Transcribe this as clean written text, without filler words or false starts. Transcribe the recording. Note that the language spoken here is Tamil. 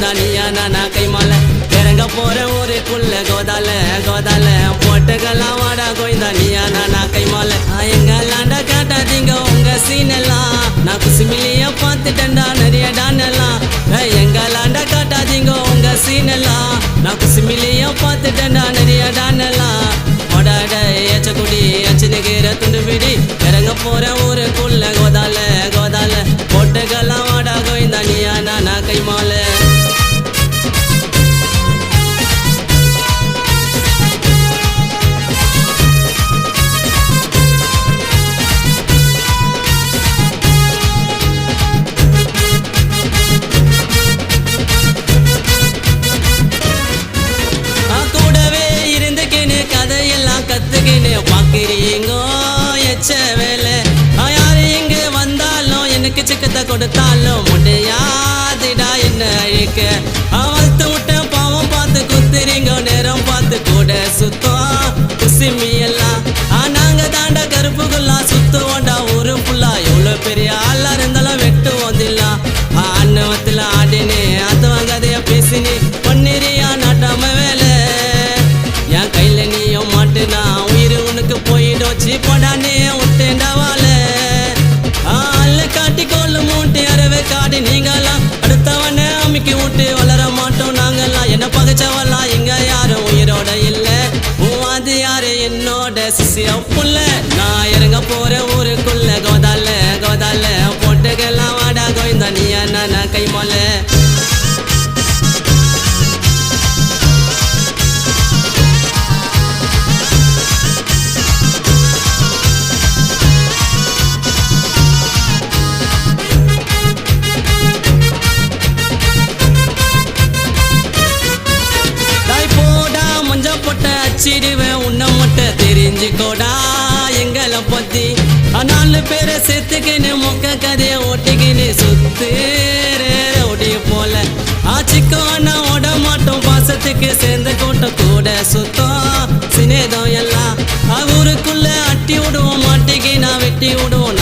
கோயந்தா நீயா நானா கைமால இறங்க போற ஊருக்குள்ள கோதால கோதால போட்டுக்கலாம் வாடா கோயந்தா நீயா நானா கைமால எங்களாண்ட காட்டாதீங்க உங்க சீனெல்லாம் நான் குசுமிலிய பார்த்துட்டேன்டா நிறைய டானெல்லாம் எங்களாண்ட காட்டாதீங்க உங்க சீனெல்லாம் நான் குசுமிலிய பார்த்துட்டேன்டா நிறைய டானெல்லாம் ஓடாட ஏச்சக்குடி அச்சுனுகிற துண்டு பிடி இறங்க போற ஊருக்குள்ள கோதால கோதால போட்டுக்கலாம் வாடா கோயந்தா நீயா நானா கைமால கத்துக்கினே பாக்குறீங்கோ எச்ச வேலை யாரு இங்க வந்தாலும் எனக்கு சிக்கத்தை கொடுத்தாலும் முடியாதுடா என்ன அழிக்க வளர்த்து விட்ட பாவம் பார்த்து குத்துறீங்க நேரம் பார்த்து கூட சுத்தம் குசிமி எல்லாம் நாங்க தாண்டா கருப்புக்குள்ளா சுத்துவோண்டா ஊரு புல்லா எவ்வளவு பெரிய ஆளா இருந்தாலும் வெட்டு வந்தில்லாம் அன்னவத்துல ஆடினே அதுவும் கதைய பேசினே பண்ணிரியா நாட்டாம வேலை என் கையில நீயும் மாட்டுனா உயிர் உனக்கு போயிடுச்சு போடானே விட்டேண்டாவால காட்டி கொள்ளு மூட்டை அறவே காடி நீங்களாம் அடுத்தவனே அமிக்கி விட்டு வளர மாட்டோம் நாங்கெல்லாம் என்ன பகைச்சவெல்லாம் இங்க யாரும் உயிரோட இல்ல அது யாரு என்னோட சிசிய புள்ள நான் இறங்க போற ஊருக்குள்ள கோதால கோதால போட்டுக்கலாம் வாடா கோயந்தா நீயா நானா கைமால அச்சிடுவேன் உன்னை மட்டும் தெரிஞ்சுக்கோடா எங்களை பத்தி 4 பேரை சேர்த்துக்கின்னு மொக்க கதையை ஓட்டிக்கின்னு சுத்து ஓடிய போல ஆச்சிக்கோன்னா ஓட மாட்டோம் பாசத்துக்கு சேர்ந்த கூட்டம் கூட சுத்தம் சினேதம் எல்லாம் ஊருக்குள்ள அட்டி விடுவோம் மாட்டிக்கு நான் வெட்டி விடுவோம்